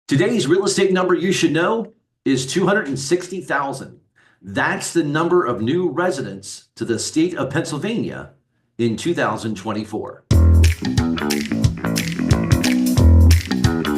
Today's real estate number you should know is 260,000. That's the number of new residents to the state of Pennsylvania in 2024.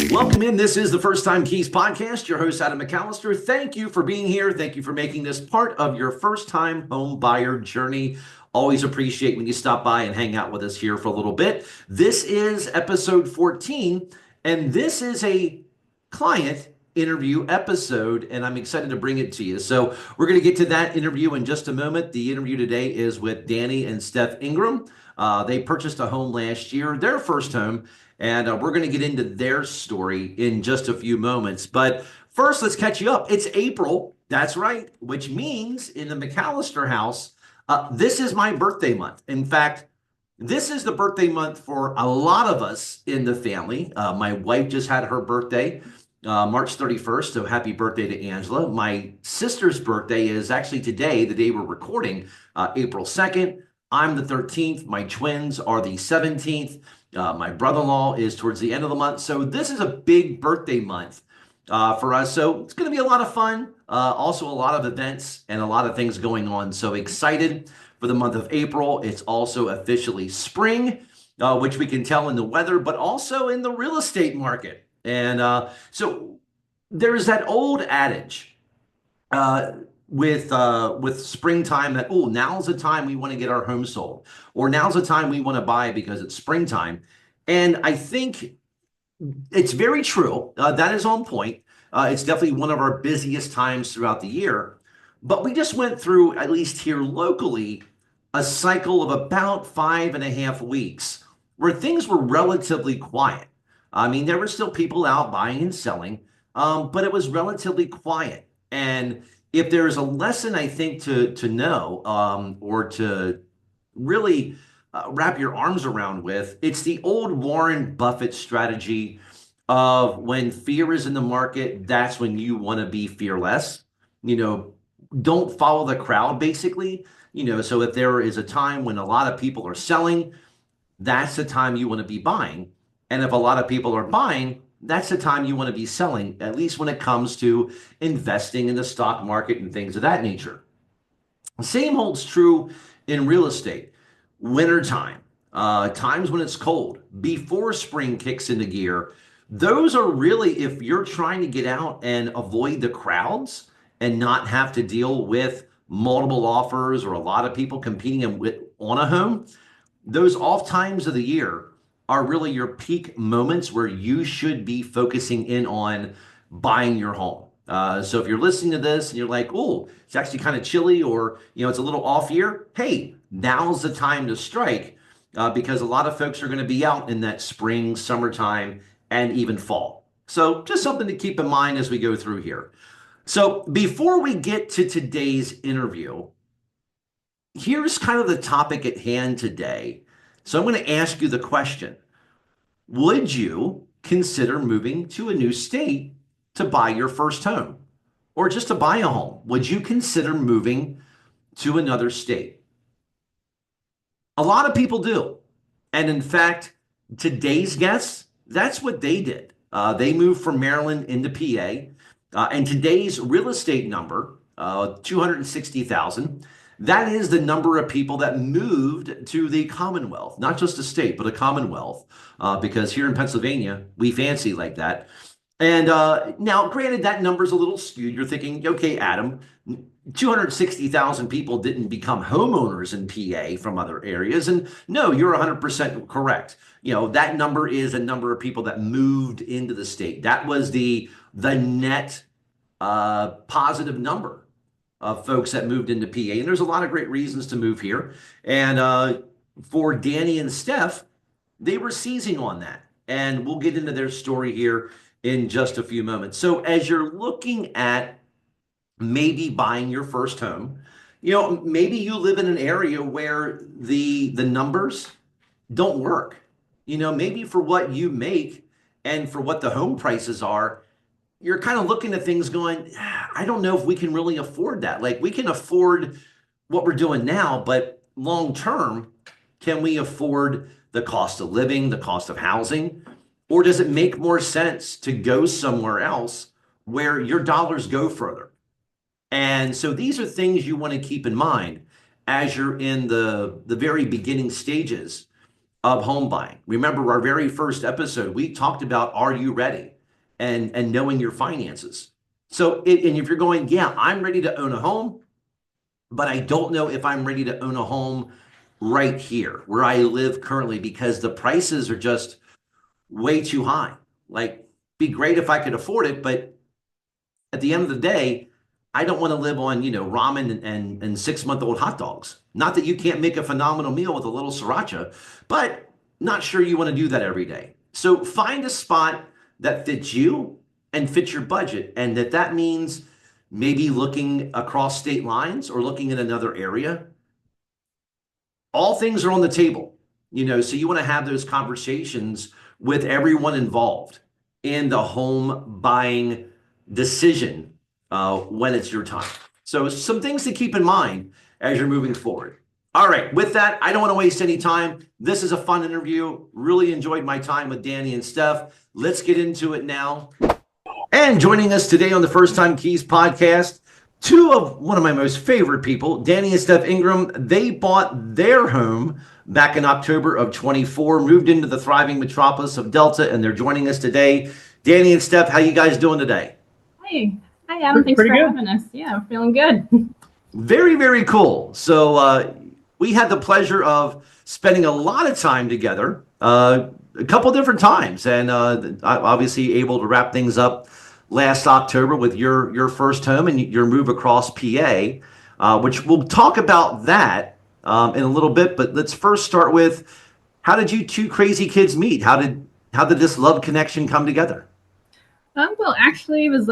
Welcome in. This is the First Time Keys podcast. Your host, Adam McAllister. Thank you for being here. Thank you for making this part of your first time home buyer journey. Always appreciate when you stop by and hang out with us here for a little bit. This is episode 14, and this is a client interview episode, and I'm excited to bring it to you. So we're going to get to that interview in just a moment. The interview today is with Danny and Steph Ingram. They purchased a home last year, their first home, and we're going to get into their story in just a few moments. But first, let's catch you up. It's April, that's right, which means in the McAllister house, this is my birthday month. In fact, this is the birthday month for a lot of us in the family. My wife just had her birthday, March 31st, so happy birthday to Angela. My sister's birthday is actually today, the day we're recording, April 2nd. I'm the 13th. My twins are the 17th. My brother-in-law is towards the end of the month. So this is a big birthday month for us. So it's going to be a lot of fun. Also a lot of events and a lot of things going on. So excited for the month of April. It's also officially spring, which we can tell in the weather, but also in the real estate market. And so there's that old adage with springtime that, oh, now's the time we want to get our home sold, or now's the time we want to buy because it's springtime. And I think it's very true. That is on point. It's definitely one of our busiest times throughout the year. But we just went through, at least here locally, a cycle of about 5.5 weeks where things were relatively quiet. I mean, there were still people out buying and selling, but it was relatively quiet. And if there's a lesson, I think, to know or to really wrap your arms around with, it's the old Warren Buffett strategy of when fear is in the market, that's when you want to be fearless. Don't follow the crowd, basically. So if there is a time when a lot of people are selling, that's the time you want to be buying. And if a lot of people are buying, that's the time you want to be selling, at least when it comes to investing in the stock market and things of that nature. The same holds true in real estate. Wintertime, times when it's cold, before spring kicks into gear, those are really, if you're trying to get out and avoid the crowds and not have to deal with multiple offers or a lot of people competing on a home, those off times of the year are really your peak moments where you should be focusing in on buying your home. So if you're listening to this and you're like, oh, it's actually kind of chilly, or it's a little off year, hey, now's the time to strike because a lot of folks are going to be out in that spring, summertime, and even fall. So just something to keep in mind as we go through here. So before we get to today's interview, here's kind of the topic at hand today. So I'm going to ask you the question: would you consider moving to a new state to buy your first home, or just to buy a home? Would you consider moving to another state? A lot of people do. And in fact, today's guests, that's what they did. They moved from Maryland into PA. And today's real estate number, 260,000, that is the number of people that moved to the Commonwealth, not just a state, but a Commonwealth, because here in Pennsylvania, we fancy like that. And now, granted, that number's a little skewed. You're thinking, okay, Adam, 260,000 people didn't become homeowners in PA from other areas. And no, you're 100% correct. That number is a number of people that moved into the state. That was the net positive number of folks that moved into PA. And there's a lot of great reasons to move here. And for Danny and Steph, they were seizing on that. And we'll get into their story here in just a few moments. So as you're looking at maybe buying your first home, maybe you live in an area where the numbers don't work. Maybe for what you make and for what the home prices are, you're kind of looking at things going, I don't know if we can really afford that. Like, we can afford what we're doing now, but long term, can we afford the cost of living, the cost of housing? Or does it make more sense to go somewhere else where your dollars go further? And so these are things you want to keep in mind as you're in the very beginning stages of home buying. Remember our very first episode, we talked about, are you ready? And knowing your finances. So, and if you're going, yeah, I'm ready to own a home, but I don't know if I'm ready to own a home right here where I live currently because the prices are just way too high. Like, be great if I could afford it, but at the end of the day, I don't want to live on, ramen and 6-month-old hot dogs. Not that you can't make a phenomenal meal with a little sriracha, but not sure you want to do that every day. So find a spot that fits you and fits your budget. And that means maybe looking across state lines or looking in another area. All things are on the table, so you want to have those conversations with everyone involved in the home buying decision when it's your time. So some things to keep in mind as you're moving forward. All right, with that, I don't want to waste any time. This is a fun interview. Really enjoyed my time with Danny and Steph. Let's get into it now. And joining us today on the First Time Keys podcast, two of one of my most favorite people, Danny and Steph Ingram. They bought their home back in October of 24, moved into the thriving metropolis of Delta, and they're joining us today. Danny and Steph, how you guys doing today? Hi, Adam. Thanks for having us. Yeah, I'm feeling good. Very, very cool. So we had the pleasure of spending a lot of time together, a couple different times, and obviously able to wrap things up last October with your first home and your move across PA, which we'll talk about that in a little bit. But let's first start with, how did you two crazy kids meet? How did this love connection come together? Well, actually, it was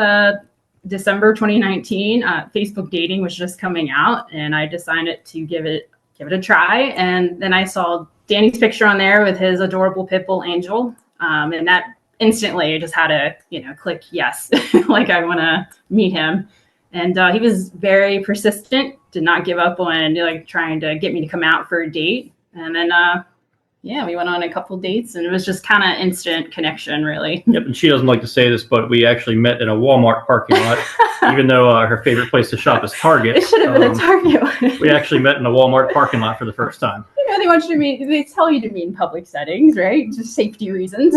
December 2019. Facebook dating was just coming out, and I decided to give it a try. And then I saw Danny's picture on there with his adorable pit bull Angel, and that instantly I just had a click yes, like I want to meet him. And he was very persistent, did not give up on trying to get me to come out for a date. And then we went on a couple dates, and it was just kind of instant connection, really. Yep, and she doesn't like to say this, but we actually met in a Walmart parking lot, even though her favorite place to shop is Target. It should have been a Target. We actually met in a Walmart parking lot for the first time. They want you to meet. They tell you to meet in public settings, right? Just safety reasons.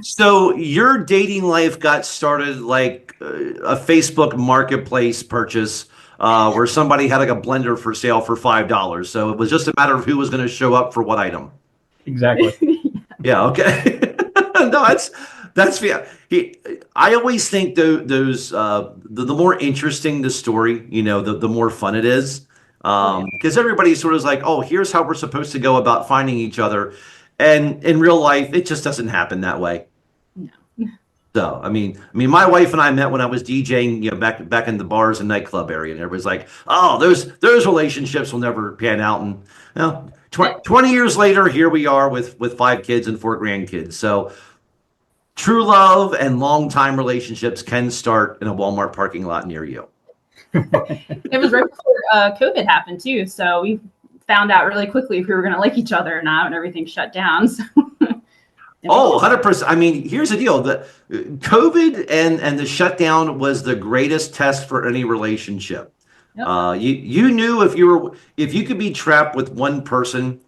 So your dating life got started like a Facebook marketplace purchase where somebody had like a blender for sale for $5. So it was just a matter of who was going to show up for what item. Exactly. Yeah. Okay. No, that's fair. I always think those the more interesting the story, the more fun it is. Because everybody sort of is like, oh, here's how we're supposed to go about finding each other. And in real life, it just doesn't happen that way. No. So, I mean, my wife and I met when I was DJing, back in the bars and nightclub area, and everybody's like, oh, those relationships will never pan out. And 20 years later, here we are with 5 kids and 4 grandkids. So true love and long-time relationships can start in a Walmart parking lot near you. It was right before COVID happened too, so we found out really quickly if we were going to like each other or not, and everything shut down. So. Oh, 100%. I mean, here's the deal: the COVID and the shutdown was the greatest test for any relationship. Yep. You knew if you could be trapped with one person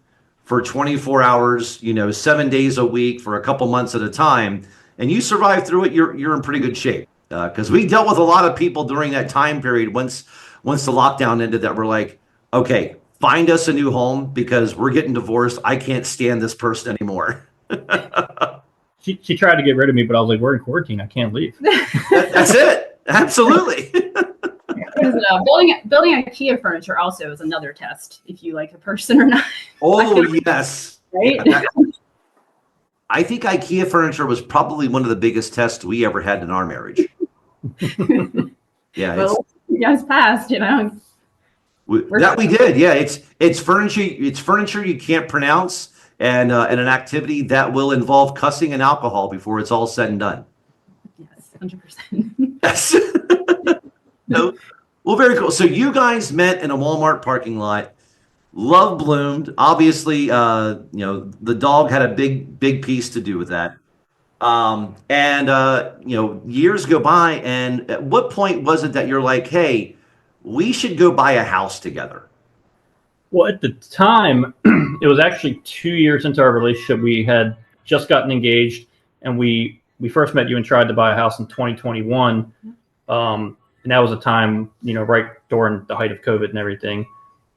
for 24 hours, 7 days a week for a couple months at a time, and you survive through it, you're in pretty good shape. Because we dealt with a lot of people during that time period once the lockdown ended that were like, okay, find us a new home because we're getting divorced. I can't stand this person anymore. She tried to get rid of me, but I was like, we're in quarantine. I can't leave. That's it. Absolutely. Building IKEA furniture also is another test if you like a person or not. Oh, yes. Right? Yeah, I think IKEA furniture was probably one of the biggest tests we ever had in our marriage. Yeah. Well, it's passed, That we did. Yeah. It's furniture. It's furniture you can't pronounce, and an activity that will involve cussing and alcohol before it's all said and done. Yes, 100%. Yes. So, well, very cool. So you guys met in a Walmart parking lot. Love bloomed. Obviously, the dog had a big piece to do with that. Years go by, and at what point was it that you're like, hey, we should go buy a house together? Well, at the time, it was actually 2 years into our relationship. We had just gotten engaged, and we first met you and tried to buy a house in 2021. And that was a time, right during the height of COVID and everything.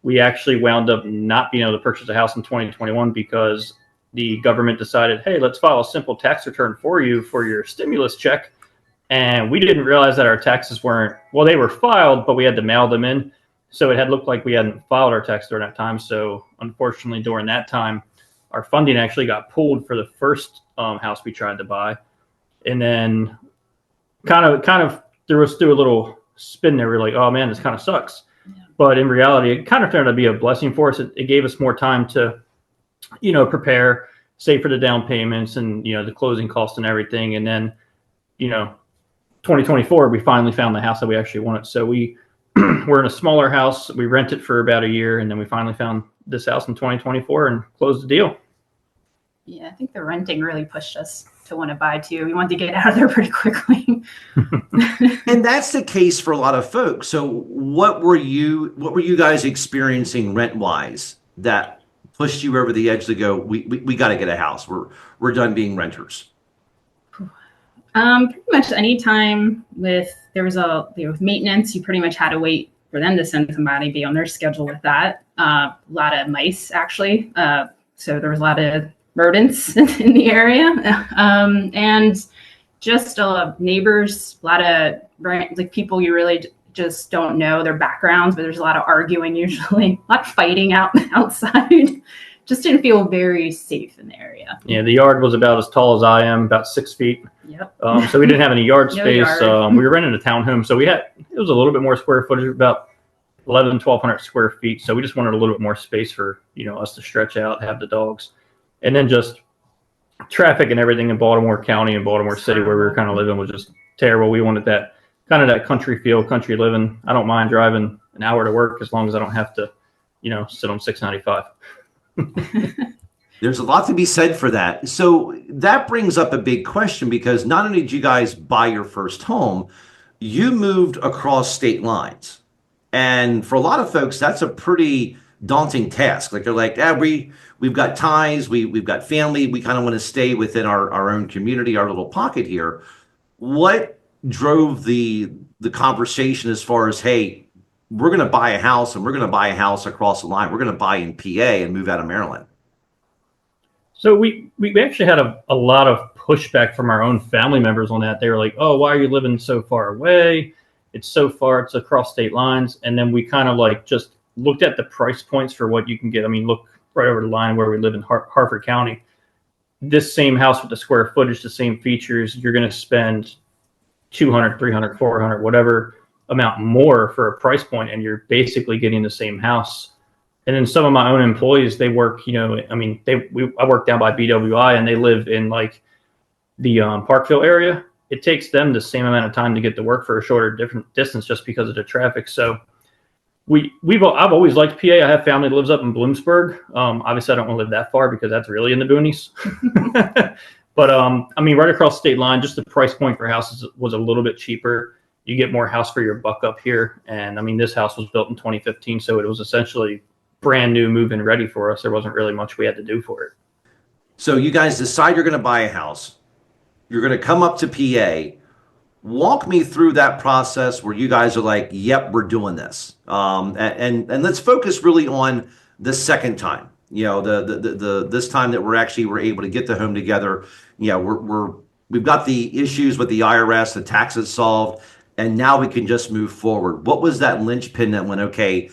We actually wound up not being able to purchase a house in 2021 because the government decided, hey, let's file a simple tax return for you for your stimulus check. And we didn't realize that our taxes weren't, well, they were filed, but we had to mail them in. So it had looked like we hadn't filed our tax during that time. So unfortunately, during that time, our funding actually got pulled for the first house we tried to buy. And then kind of threw us through a little spin there. We're like, oh man, this kind of sucks. Yeah. But in reality, it kind of turned out to be a blessing for us. It gave us more time to, prepare, save for the down payments and, the closing costs and everything. And then, 2024, we finally found the house that we actually wanted. So we're in a smaller house. We rented for about a year, and then we finally found this house in 2024 and closed the deal. Yeah, I think the renting really pushed us to want to buy too. We wanted to get out of there pretty quickly. And that's the case for a lot of folks. So what were you guys experiencing rent wise that pushed you over the edge to go, we got to get a house. We're done being renters. Pretty much any time with maintenance, you pretty much had to wait for them to send somebody, be on their schedule with that. A lot of mice actually. So there was a lot of rodents in the area, and just neighbors, a lot of people you really just don't know their backgrounds, but there's a lot of arguing usually, a lot of fighting outside. Just didn't feel very safe in the area. Yeah, the yard was about as tall as I am, about 6 feet. Yep. So we didn't have any yard space. Yard. We were renting a townhome, so it was a little bit more square footage, about 1,200 square feet. So we just wanted a little bit more space for us to stretch out, have the dogs, and then just traffic and everything in Baltimore County and Baltimore City where we were kind of living was just terrible. We wanted that kind of that country feel, country living. I don't mind driving an hour to work as long as I don't have to, sit on 695. There's a lot to be said for that. So that brings up a big question, because not only did you guys buy your first home, you moved across state lines. And for a lot of folks, that's a pretty daunting task. Like they're like, we've got ties, we've got family, we kind of want to stay within our own community, our little pocket here. What drove the conversation as far as, hey, we're going to buy a house, and we're going to buy a house across the line. We're going to buy in PA and move out of Maryland. So we actually had a lot of pushback from our own family members on that. They were like, oh, why are you living so far away? It's so far, it's across state lines. And then we kind of just looked at the price points for what you can get. I mean, look right over the line where we live in Harford County. This same house with the square footage, the same features, you're going to spend $200, $300, $400, whatever amount more for a price point, and you're basically getting the same house. And then some of my own employees, they work, I work down by BWI, and they live in the Parkville area. It takes them the same amount of time to get to work for a shorter different distance just because of the traffic. So I've always liked PA. I have family that lives up in Bloomsburg. Obviously I don't want to live that far because that's really in the boonies. But right across state line, just the price point for houses was a little bit cheaper. You get more house for your buck up here. And this house was built in 2015. So it was essentially brand new, move-in ready for us. There wasn't really much we had to do for it. So you guys decide you're going to buy a house. You're going to come up to PA. Walk me through that process where you guys are like, yep, we're doing this. And let's focus really on the second time. This time that we're able to get the home together. We've got the issues with the IRS, the taxes solved, and now we can just move forward. What was that linchpin that went, okay,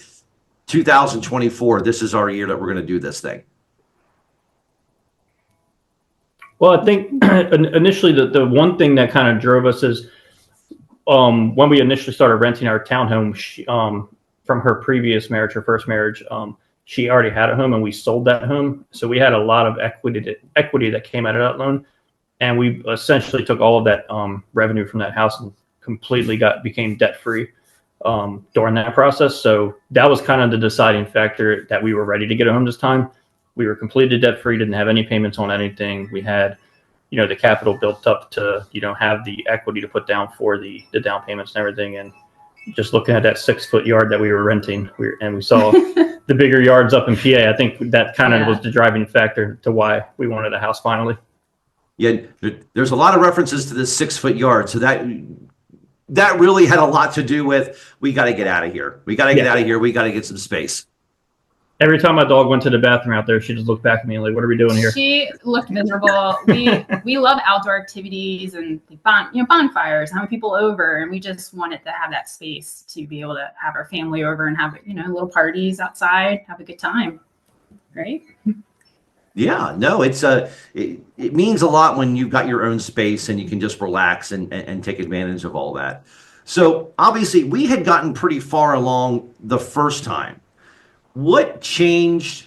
2024, this is our year that we're going to do this thing? Well, I think initially the one thing that kind of drove us is when we initially started renting our townhome, from her previous marriage, her first marriage, she already had a home and we sold that home. So we had a lot of equity that came out of that loan. And we essentially took all of that revenue from that house and completely became debt-free during that process. So that was kind of the deciding factor that we were ready to get a home this time. We were completely debt-free, didn't have any payments on anything. We had the capital built up to, have the equity to put down for the down payments and everything. And just looking at that 6-foot yard that we were renting, and we saw the bigger yards up in PA. I think that kind of was the driving factor to why we wanted a house finally. Yeah, there's a lot of references to this 6-foot yard. So that really had a lot to do with, we got to get out of here. We got to get out of here. We got to get some space. Every time my dog went to the bathroom out there, she just looked back at me like, what are we doing here? She looked miserable. We love outdoor activities and bonfires, having people over, and we just wanted to have that space to be able to have our family over and have little parties outside, have a good time, right? Yeah, no, it means a lot when you've got your own space and you can just relax and take advantage of all that. So obviously we had gotten pretty far along the first time. What changed,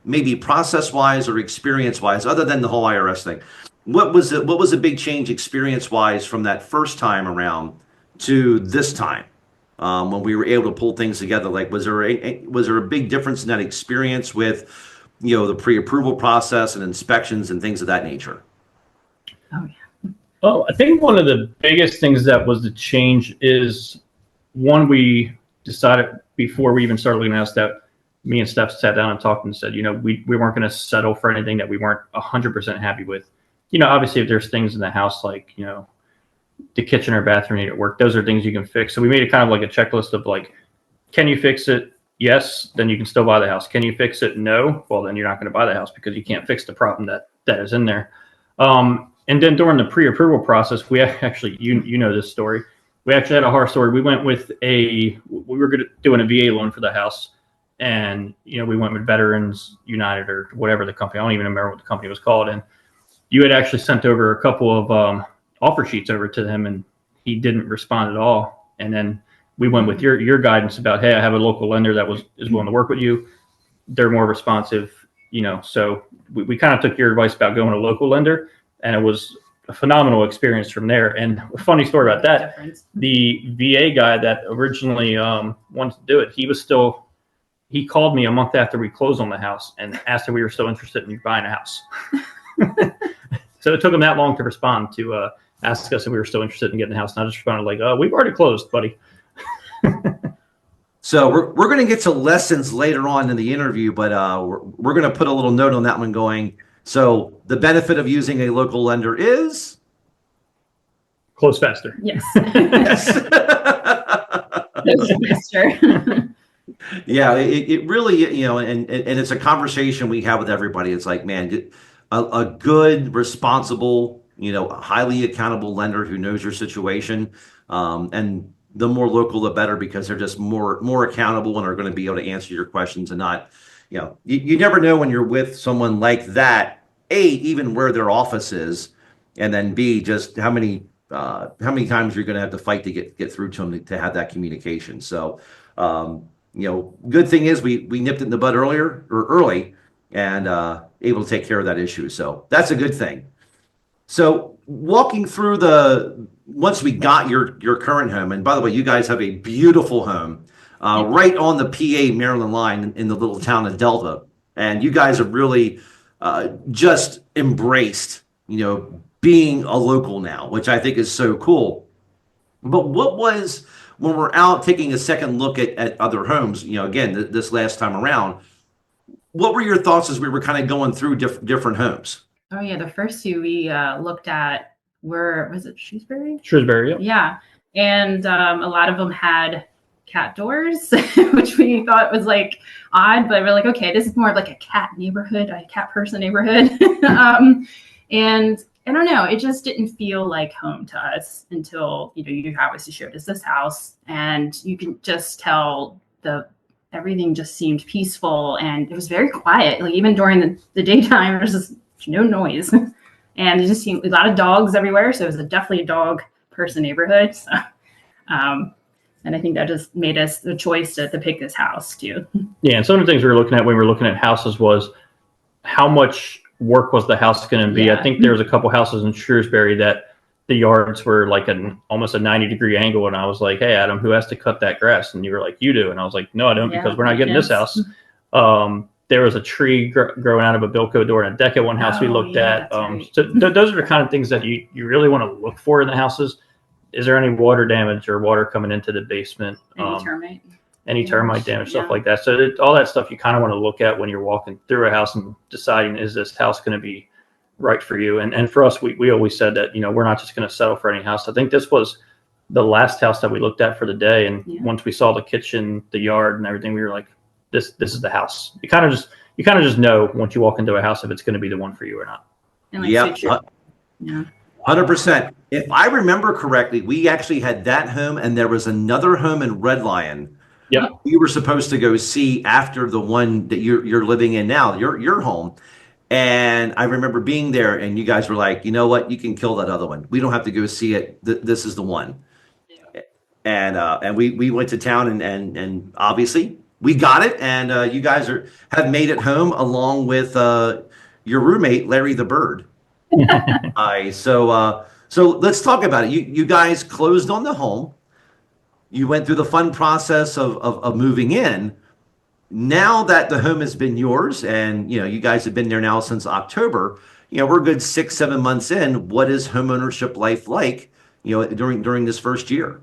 maybe process-wise or experience-wise, other than the whole IRS thing? What was a big change experience-wise from that first time around to this time, when we were able to pull things together? Like, was there a big difference in that experience with, the pre-approval process and inspections and things of that nature? Oh yeah. Well, I think one of the biggest things that was the change is, one, we decided before we even started looking at that, me and Steph sat down and talked and said, we weren't going to settle for anything that we weren't 100% happy with. Obviously if there's things in the house like, the kitchen or bathroom need to work, those are things you can fix. So we made it kind of like a checklist of like, can you fix it? Yes, then you can still buy the house. Can you fix it? No. Well, then you're not going to buy the house because you can't fix the problem that is in there. And then during the pre-approval process, we actually, you know this story. We actually had a horror story. We went with we were doing a VA loan for the house, and we went with Veterans United or whatever the company. I don't even remember what the company was called. And you had actually sent over a couple of offer sheets over to him, and he didn't respond at all. And then we went with your guidance about, hey, I have a local lender that is willing to work with you. They're more responsive, So we kind of took your advice about going to a local lender, and it was a phenomenal experience from there. And a funny story about that, the VA guy that originally wanted to do it, he called me a month after we closed on the house and asked if we were still interested in buying a house. So it took him that long to respond to ask us if we were still interested in getting a house. And I just responded like, we've already closed, buddy. So we're going to get to lessons later on in the interview, but we're going to put a little note on that one going. So the benefit of using a local lender is close faster. Yes. Yes. Yeah, it really, and it's a conversation we have with everybody. It's like, man, a good, responsible, highly accountable lender who knows your situation, and the more local, the better, because they're just more accountable and are going to be able to answer your questions and not, you never know when you're with someone like that, A, even where their office is, and then B, just how many times you're going to have to fight to get through to them to have that communication. So, good thing is we nipped it in the bud early and able to take care of that issue. So that's a good thing. So walking through once we got your current home, and by the way, you guys have a beautiful home right on the PA Maryland line in the little town of Delta, and you guys have really just embraced being a local now, which I think is so cool. But what was, when we're out taking a second look at other homes, again, this last time around, what were your thoughts as we were kind of going through different homes? Oh yeah, the first two we looked at was it Shrewsbury? Shrewsbury, yeah. And a lot of them had cat doors, which we thought was like odd, but we're like, okay, this is more of like a cat neighborhood, a cat person neighborhood. And I don't know, it just didn't feel like home to us until, you obviously showed us this house, and you can just tell everything just seemed peaceful, and it was very quiet. Like even during the daytime, there's just no noise. And it just seemed a lot of dogs everywhere. So it was definitely a dog person neighborhood. So, and I think that just made us the choice to pick this house too. Yeah. And some of the things we were looking at when we were looking at houses was how much work was the house going to be. Yeah. I think there was a couple houses in Shrewsbury that the yards were like almost a 90-degree angle. And I was like, hey, Adam, who has to cut that grass? And you were like, you do. And I was like, no, I don't, because we're not getting this house. there was a tree growing out of a Bilko door in a deck at one house we looked at. That's right. So those are the kind of things that you really want to look for in the houses. Is there any water damage or water coming into the basement? Any termite damage, stuff like that. So all that stuff you kind of want to look at when you're walking through a house and deciding, is this house going to be right for you? And for us, we always said that, we're not just going to settle for any house. I think this was the last house that we looked at for the day. And once we saw the kitchen, the yard and everything, we were like, this is the house. You kind of just know once you walk into a house if it's going to be the one for you or not. And Yeah. 100%. If I remember correctly, we actually had that home and there was another home in Red Lion. Yep. We were supposed to go see after the one that you're living in now, your home. And I remember being there and you guys were like, you know what, you can kill that other one. We don't have to go see it. This is the one. And we went to town and obviously we got it. And you guys have made it home along with your roommate, Larry the Bird. So let's talk about it. You guys closed on the home. You went through the fun process of moving in. Now that the home has been yours and, you guys have been there now since October, we're a good 6-7 months in. What is homeownership life like, during this first year?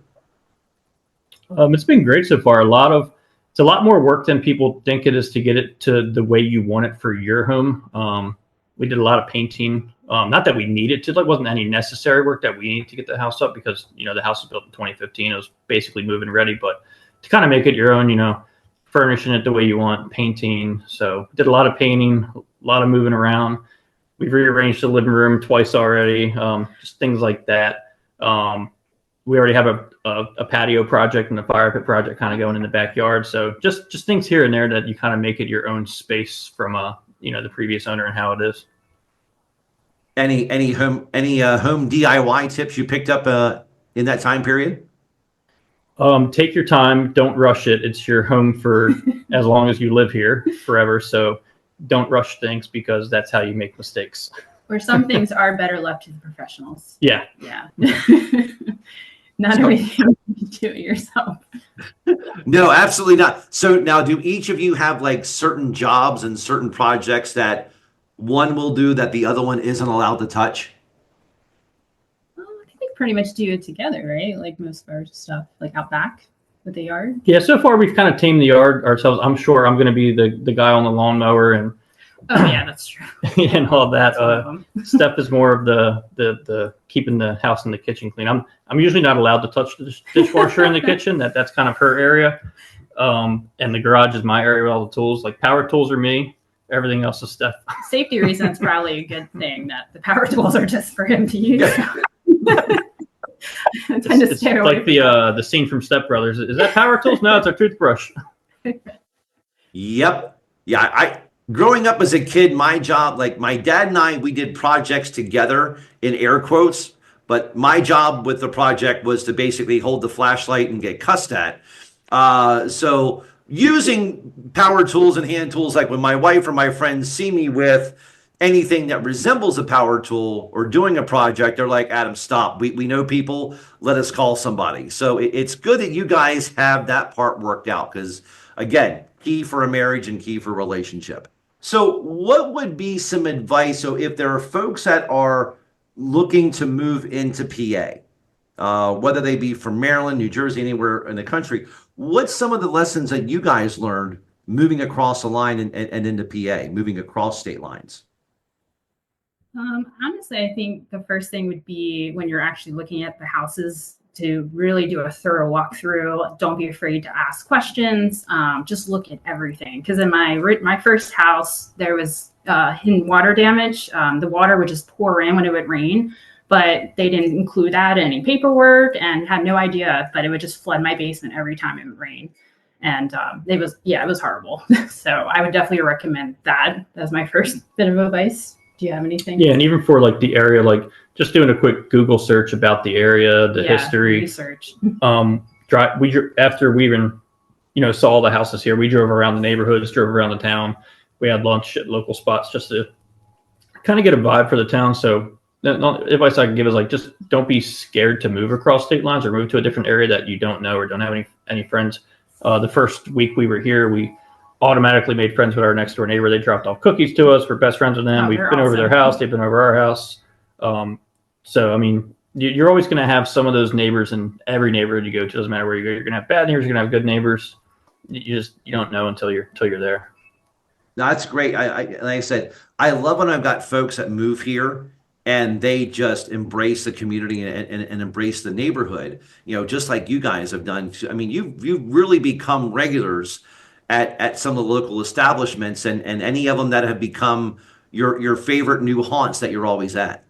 It's been great so far. It's a lot more work than people think it is to get it to the way you want it for your home. We did a lot of painting. Not that we needed to, there wasn't any necessary work that we needed to get the house up because, the house was built in 2015. It was basically move-in ready, but to kind of make it your own, furnishing it the way you want, painting. So did a lot of painting, a lot of moving around. We've rearranged the living room twice already, just things like that. We already have a patio project and a fire pit project kind of going in the backyard. So just things here and there that you kind of make it your own space from, the previous owner and how it is. Any home DIY tips you picked up in that time period? Take your time. Don't rush it. It's your home for as long as you live here forever. So don't rush things because that's how you make mistakes. Or some things are better left to the professionals. Yeah. Not everything you do it yourself. No, absolutely not. So now, do each of you have like certain jobs and certain projects that one will do that the other one isn't allowed to touch? Well, I think we pretty much do it together, right? Like most of our stuff, like out back with the yard. Yeah, so far we've kind of tamed the yard ourselves. I'm sure I'm going to be the guy on the lawnmower and oh yeah, that's true. and all that. Steph is more of the keeping the house and the kitchen clean. I'm usually not allowed to touch the dishwasher in the kitchen. That's kind of her area. And the garage is my area with all the tools. Like power tools are me. Everything else is Steph. Safety reasons, probably a good thing that the power tools are just for him to use. I tend to stay away like the scene from Step Brothers. Is that power tools? No, it's our toothbrush. Yep. Yeah. Growing up as a kid, my job, like my dad and I, we did projects together in air quotes, but my job with the project was to basically hold the flashlight and get cussed at. So using power tools and hand tools, like when my wife or my friends see me with anything that resembles a power tool or doing a project, they're like, Adam, stop. We know people, let us call somebody. So it's good that you guys have that part worked out because, again, key for a marriage and key for a relationship. So what would be some advice? So if there are folks that are looking to move into PA, whether they be from Maryland, New Jersey, anywhere in the country, what's some of the lessons that you guys learned moving across the line and into PA, moving across state lines? Honestly, I think the first thing would be when you're actually looking at the houses to really do a thorough walkthrough. Don't be afraid to ask questions. Just look at everything. Because in my first house, there was hidden water damage. The water would just pour in when it would rain, but they didn't include that in any paperwork and had no idea, but it would just flood my basement every time it would rain. And it was horrible. So I would definitely recommend that. That's my first bit of advice. Do you have anything? Yeah, and even for like the area, like just doing a quick Google search about the area, the history. Research. After we even, saw all the houses here, we drove around the neighborhoods, drove around the town. We had lunch at local spots just to kind of get a vibe for the town. So the advice I can give is like, just don't be scared to move across state lines or move to a different area that you don't know or don't have any friends. The first week we were here, we automatically made friends with our next door neighbor. They dropped off cookies to us. We're best friends with them. Oh, We've they're been over their awesome. house. They've been over our house. So, I mean, you're always going to have some of those neighbors in every neighborhood you go to. Doesn't matter where you go. You're going to have bad neighbors. You're going to have good neighbors. You don't know until you're there. No, that's great. Like I said, I love when I've got folks that move here and they just embrace the community and embrace the neighborhood, just like you guys have done. I mean, you've really become regulars at some of the local establishments and any of them that have become your favorite new haunts that you're always at.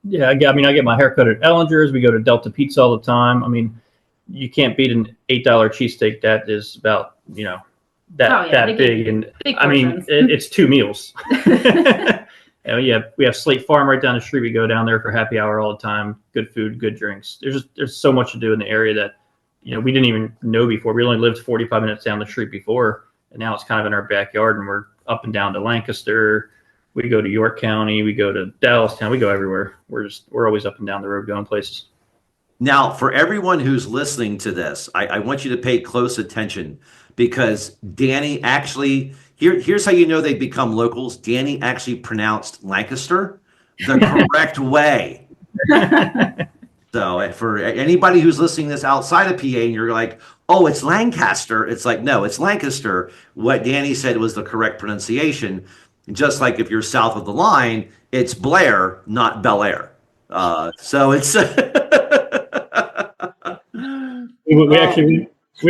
Yeah, I get my haircut at Ellinger's. We go to Delta Pizza all the time. I mean, you can't beat an $8 cheesesteak that is about, that big. And big I mean, portions. it's 2 meals. Yeah, we have Slate Farm right down the street. We go down there for happy hour all the time. Good food, good drinks. There's so much to do in the area that, we didn't even know before. We only lived 45 minutes down the street before, and now it's kind of in our backyard, and we're up and down to Lancaster. We go to York County. We go to Dallastown. We go everywhere. We're always up and down the road going places. Now, for everyone who's listening to this, I want you to pay close attention because Danny actually, here's how you know they've become locals. Danny actually pronounced Lancaster the correct way. So for anybody who's listening to this outside of PA and you're like, oh, it's Lancaster. It's like, no, it's Lancaster. What Danny said was the correct pronunciation. Just like if you're south of the line, it's Blair, not Bel Air. So it's... We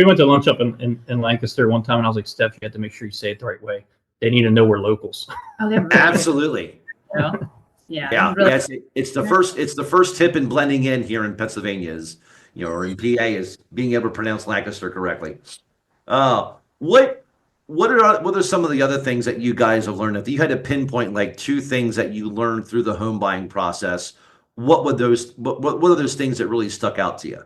went to lunch up in Lancaster one time, and I was like, Steph, you have to make sure you say it the right way. They need to know we're locals. Oh, they're really Absolutely. cool. Yeah. Yeah. Really Yes, it's the first tip in blending in here in Pennsylvania is, or in PA is being able to pronounce Lancaster correctly. What are some of the other things that you guys have learned? If you had to pinpoint like 2 things that you learned through the home buying process, what are those things that really stuck out to you?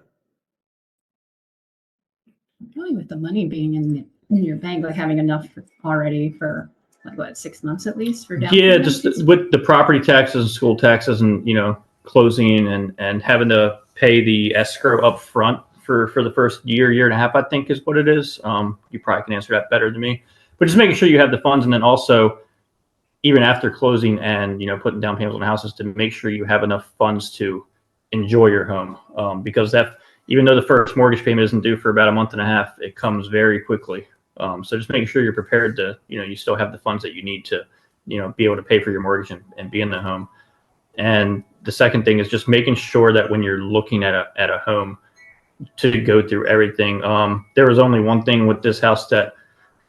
Really with the money being in your bank, like having enough already for like what 6 months at least for down Yeah, payment? just with the property taxes and school taxes and closing and having to pay the escrow up front for the first year and a half, I think is what it is. You probably can answer that better than me, but just making sure you have the funds, and then also even after closing and putting down payments on the houses, to make sure you have enough funds to enjoy your home, because that, even though the first mortgage payment isn't due for about a month and a half, it comes very quickly. So just making sure you're prepared to, you still have the funds that you need to, be able to pay for your mortgage and be in the home. And the second thing is just making sure that when you're looking at a home, to go through everything. There was only one thing with this house that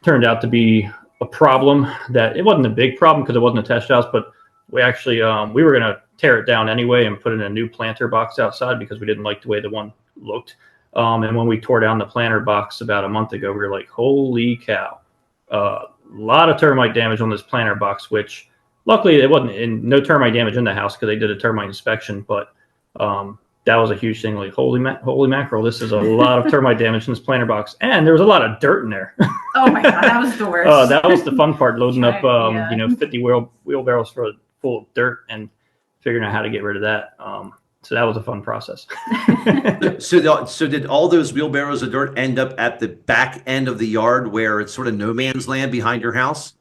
turned out to be a problem. That it wasn't a big problem because it wasn't a test house, but we actually we were gonna tear it down anyway and put in a new planter box outside because we didn't like the way the one looked. And when we tore down the planter box about a month ago, we were like, holy cow, a lot of termite damage on this planter box, which luckily it wasn't no termite damage in the house because they did a termite inspection, but that was a huge thing. Like, holy mackerel, this is a lot of termite damage in this planter box. And there was a lot of dirt in there. Oh my God, that was the worst. That was the fun part, loading up, Yeah. 50 wheelbarrows full of dirt and figuring out how to get rid of that. So that was a fun process. So did all those wheelbarrows of dirt end up at the back end of the yard where it's sort of no man's land behind your house?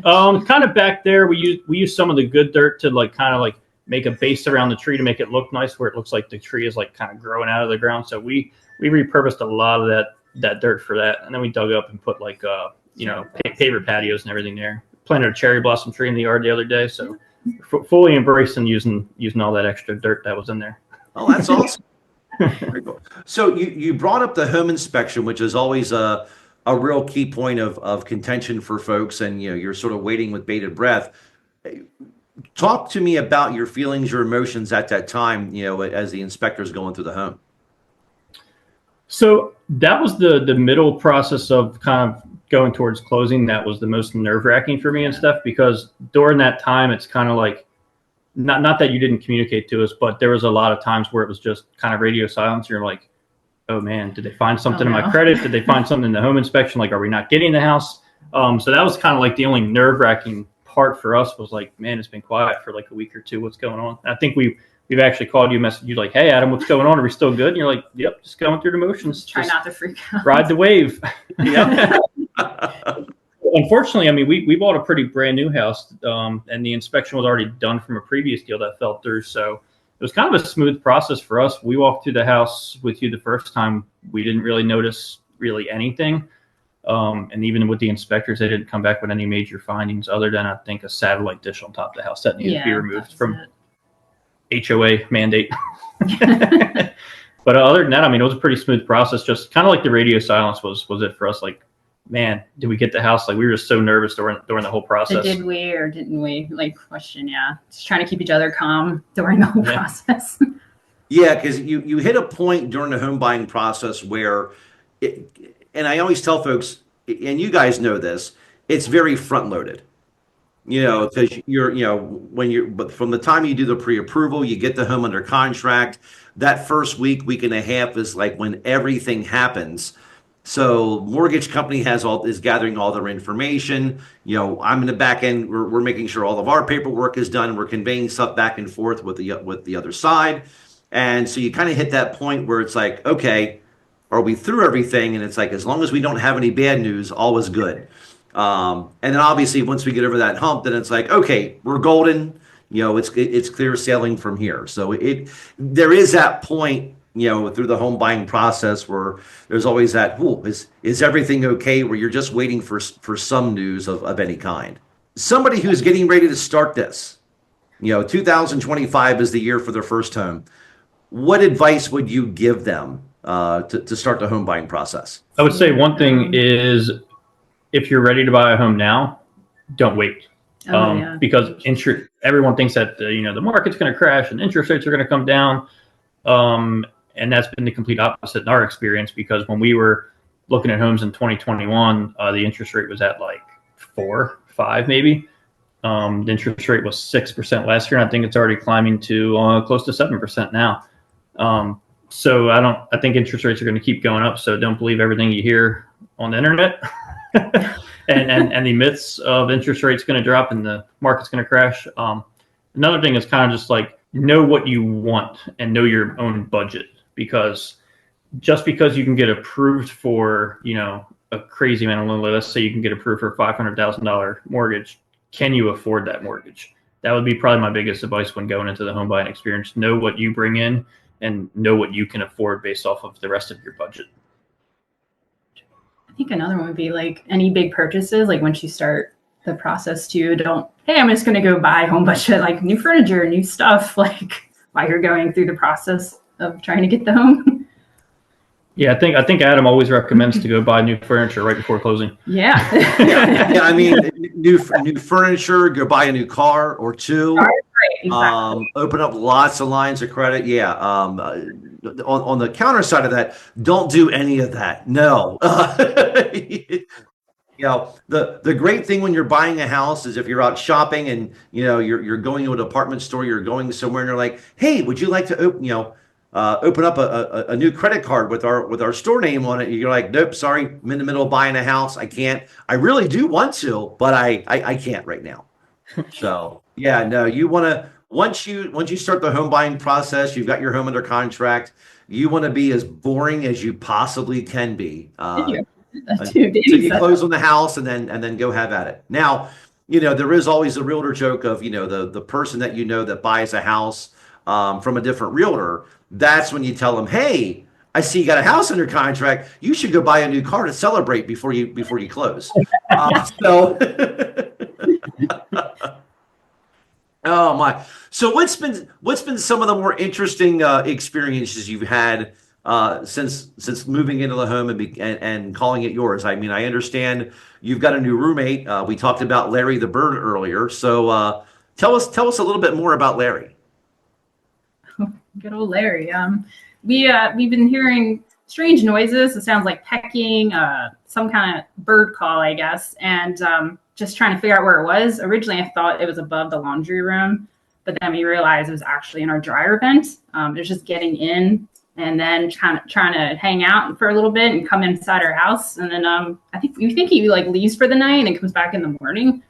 Kind of back there, we use some of the good dirt to kind of make a base around the tree to make it look nice, where it looks like the tree is kind of growing out of the ground. So we repurposed a lot of that dirt for that, and then we dug up and put paver patios and everything there. Planted a cherry blossom tree in the yard the other day, so fully embracing using all that extra dirt that was in there. Oh, that's awesome. Very cool. So you brought up the home inspection, which is always a real key point of contention for folks, and you're sort of waiting with bated breath. Talk to me about your feelings, your emotions at that time, as the inspector's going through the home. So that was the middle process of kind of going towards closing. That was the most nerve-wracking for me and stuff, because during that time, it's kind of like, not that you didn't communicate to us, but there was a lot of times where it was just kind of radio silence. You're like, oh man, did they find something in my credit? Did they find something in the home inspection? Are we not getting the house? So that was kind of the only nerve-wracking part for us, was man, it's been quiet for a week or two. What's going on? And I think we we've actually called you, messaged you like, "Hey, Adam, what's going on? Are we still good?" And you're like, "Yep, just going through the motions. Try Just not to freak out. ride the wave." Yeah. Unfortunately, I mean, we bought a pretty brand new house, and the inspection was already done from a previous deal that fell through. So it was kind of a smooth process for us. We walked through the house with you the first time. We didn't really notice really anything. And even with the inspectors, they didn't come back with any major findings other than, I think, a satellite dish on top of the house that needed to be removed from HOA mandate. But other than that, I mean, it was a pretty smooth process. Just kind of like the radio silence was it for us. Like, man, did we get the house? Like, we were just so nervous during the whole process. Did we or didn't we? Like, question, yeah. Just trying to keep each other calm during the whole process. Yeah, because you hit a point during the home buying process where, and I always tell folks, and you guys know this, it's very front loaded. Because but from the time you do the pre-approval, you get the home under contract, that first week and a half is like when everything happens. So mortgage company is gathering all their information. I'm in the back end. We're making sure all of our paperwork is done. We're conveying stuff back and forth with the other side. And so you kind of hit that point where it's like, okay, are we through everything? And it's like, as long as we don't have any bad news, all is good. And then obviously once we get over that hump, then it's like, okay, we're golden. It's clear sailing from here. So there is that point, through the home buying process where there's always that, is everything okay? Where you're just waiting for some news of any kind. Somebody who's getting ready to start this, 2025 is the year for their first home. What advice would you give them to start the home buying process? I would say one thing is, if you're ready to buy a home now, don't wait. Because everyone thinks that the market's going to crash and interest rates are going to come down. And that's been the complete opposite in our experience, because when we were looking at homes in 2021, the interest rate was at like 4, 5 maybe. The interest rate was 6% last year, and I think it's already climbing to close to 7% now. So I think interest rates are going to keep going up. So don't believe everything you hear on the internet. and the myths of interest rates going to drop and the market's going to crash. Another thing is kind of just like, know what you want and know your own budget, because just because you can get approved for, a crazy amount of money, let's say you can get approved for a $500,000 mortgage. Can you afford that mortgage? That would be probably my biggest advice when going into the home buying experience. Know what you bring in and know what you can afford based off of the rest of your budget. I think another one would be like any big purchases, like once you start the process too, I'm just going to go buy home budget, like new furniture, new stuff, like while you're going through the process of trying to get the home. Yeah, I think Adam always recommends to go buy new furniture right before closing. Yeah. Yeah, I mean, new furniture, go buy a new car or two. Right, exactly. Open up lots of lines of credit. Yeah. On the counter side of that, don't do any of that. No. The great thing when you're buying a house is if you're out shopping and you're going to an apartment store, you're going somewhere, and you're like, hey, would you like to open up a new credit card with our store name on it? You're like, nope, sorry, I'm in the middle of buying a house. I can't. I really do want to, but I can't right now. So yeah, no, you want to, once you start the home buying process, you've got your home under contract, you want to be as boring as you possibly can be. Until you close on the house and then go have at it. Now, there is always a realtor joke of, the person that that buys a house from a different realtor. That's when you tell them, hey, I see you got a house under contract. You should go buy a new car to celebrate before you close. Oh my! So what's been some of the more interesting experiences you've had since moving into the home and calling it yours? I mean, I understand you've got a new roommate. We talked about Larry the bird earlier. So tell us a little bit more about Larry. Good old Larry. We've been hearing strange noises. It sounds like pecking, some kind of bird call, I guess, and just trying to figure out where it was. Originally, I thought it was above the laundry room, but then we realized it was actually in our dryer vent. It was just getting in and then trying to hang out for a little bit and come inside our house. And then I think he like leaves for the night and then comes back in the morning.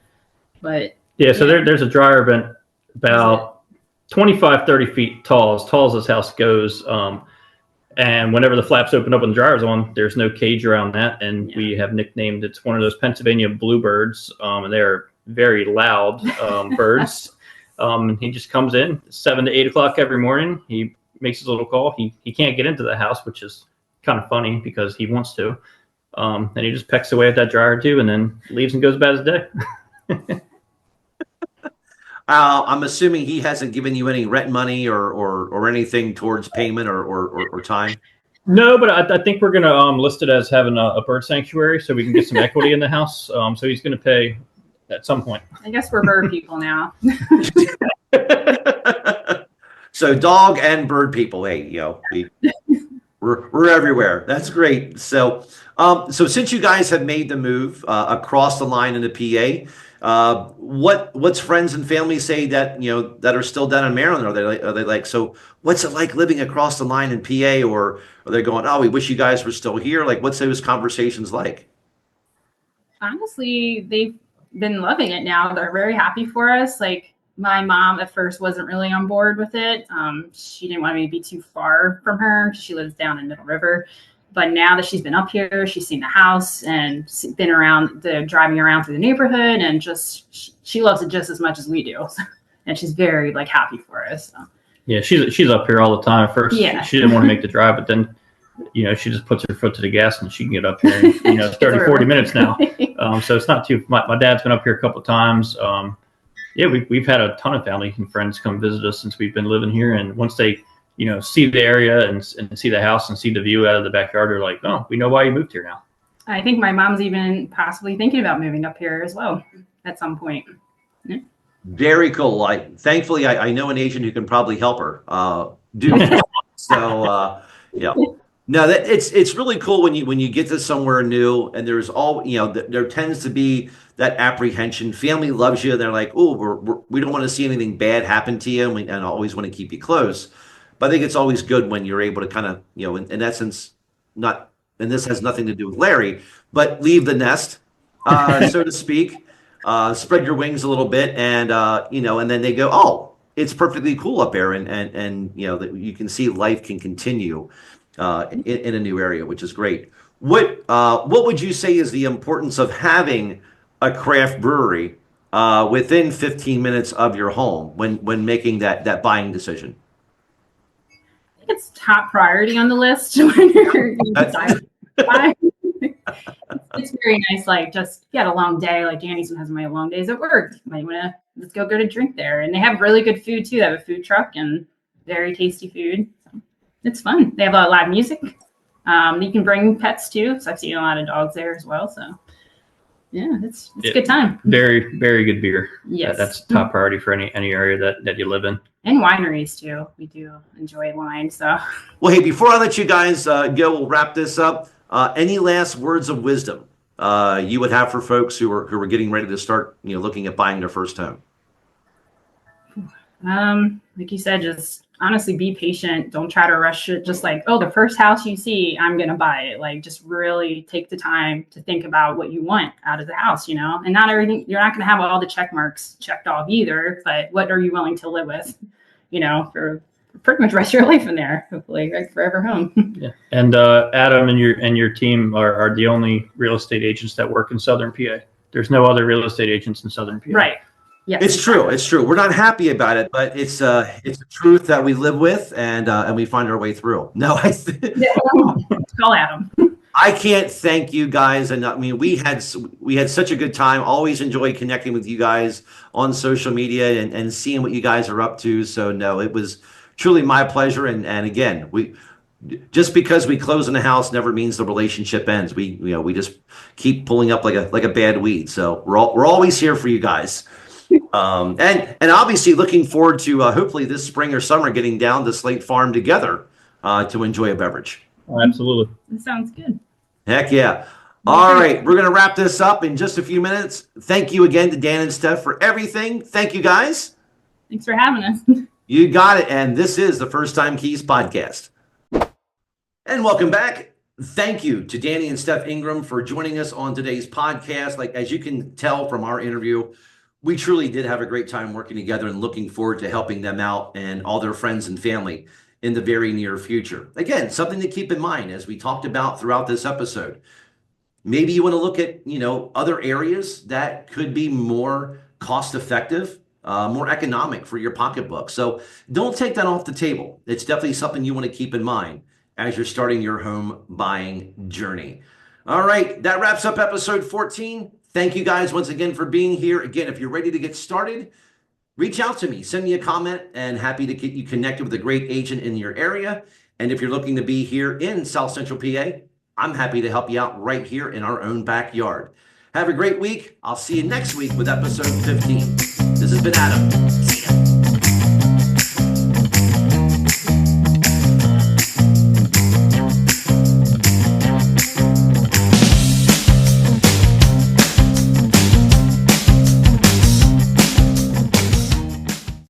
But yeah, so there's a dryer vent about 25, 30 feet tall, as this house goes. And whenever the flaps open up when the dryer's on, there's no cage around that. And we have nicknamed it's one of those Pennsylvania bluebirds. And they're very loud birds. He just comes in 7 to 8 o'clock every morning. He makes his little call. He can't get into the house, which is kind of funny because he wants to. And he just pecks away at that dryer too, and then leaves and goes about his day. I'm assuming he hasn't given you any rent money or anything towards payment or time. No, but I think we're going to list it as having a bird sanctuary so we can get some equity in the house. So he's going to pay at some point. I guess we're bird people now. So dog and bird people. Hey, we're everywhere. That's great. So since you guys have made the move across the line into PA, what's friends and family say that that are still down in Maryland? Are they like, so what's it like living across the line in PA? Or are they going, oh, we wish you guys were still here? Like, what's those conversations like? Honestly, they've been loving it now. They're very happy for us. Like, my mom at first wasn't really on board with it. She didn't want me to be too far from her. She lives down in Middle River. But now that she's been up here, she's seen the house and been around driving around through the neighborhood, and she loves it just as much as we do. And she's very happy for us. So. Yeah, she's up here all the time. At first, she didn't want to make the drive, but then, she just puts her foot to the gas and she can get up here. And, it's 30, 40 minutes now. So it's not too. My dad's been up here a couple of times. Yeah, we've had a ton of family and friends come visit us since we've been living here, and once they see the area and see the house and see the view out of the backyard, they're like, oh, we know why you moved here now. I think my mom's even possibly thinking about moving up here as well at some point. Yeah. Very cool. Thankfully I know an agent who can probably help her do that. So yeah. No, it's really cool when you get to somewhere new, and there's there tends to be that apprehension. Family loves you, and they're like, oh, we don't want to see anything bad happen to you, and always want to keep you close. But I think it's always good when you're able to kind of, in essence, and this has nothing to do with Larry, but leave the nest, so to speak, spread your wings a little bit, and and then they go, oh, it's perfectly cool up there, and that you can see life can continue in a new area, which is great. What would you say is the importance of having a craft brewery within 15 minutes of your home when making that buying decision? It's top priority on the list when you're deciding to buy. It's very nice. Just you had a long day. Danny sometimes has my long days at work. Might want to let's go get a drink there. And they have really good food too. They have a food truck and very tasty food. So it's fun. They have a live music. You can bring pets too. So I've seen a lot of dogs there as well. So yeah, it's a good time. Very, very good beer. Yes. That's top priority for any area that you live in. And wineries too. We do enjoy wine. So well, hey, before I let you guys go, we'll wrap this up. Any last words of wisdom you would have for folks who are getting ready to start, looking at buying their first home? Like you said, just honestly be patient. Don't try to rush it. Just the first house you see, I'm going to buy it. Just really take the time to think about what you want out of the house, and not everything, you're not going to have all the check marks checked off either, but what are you willing to live with, for pretty much the rest of your life in there, hopefully, forever home. Yeah. And Adam and your team are the only real estate agents that work in Southern PA. There's no other real estate agents in Southern PA. Right. Yes. It's true. It's true. We're not happy about it, but it's a truth that we live with, and we find our way through. No, Call Adam. I can't thank you guys enough. I mean, we had such a good time. Always enjoy connecting with you guys on social media and seeing what you guys are up to. So no, it was truly my pleasure. And again, just because we close in the house never means the relationship ends. We just keep pulling up like a bad weed. So we're always here for you guys. And obviously looking forward to hopefully this spring or summer getting down to Slate Farm together to enjoy a beverage. Oh, absolutely. That sounds good. Heck yeah. All right. We're going to wrap this up in just a few minutes. Thank you again to Dan and Steph for everything. Thank you, guys. Thanks for having us. You got it. And this is the First Time Keys podcast. And welcome back. Thank you to Danny and Steph Ingram for joining us on today's podcast. As you can tell from our interview, We truly did have a great time working together and looking forward to helping them out and all their friends and family in the very near future. Again, something to keep in mind as we talked about throughout this episode. Maybe you want to look at, other areas that could be more cost effective, more economic for your pocketbook. So don't take that off the table. It's definitely something you want to keep in mind as you're starting your home buying journey. All right, that wraps up episode 14. Thank you guys once again for being here. Again, if you're ready to get started, reach out to me, send me a comment, and happy to get you connected with a great agent in your area. And if you're looking to be here in South Central PA, I'm happy to help you out right here in our own backyard. Have a great week. I'll see you next week with episode 15. This has been Adam.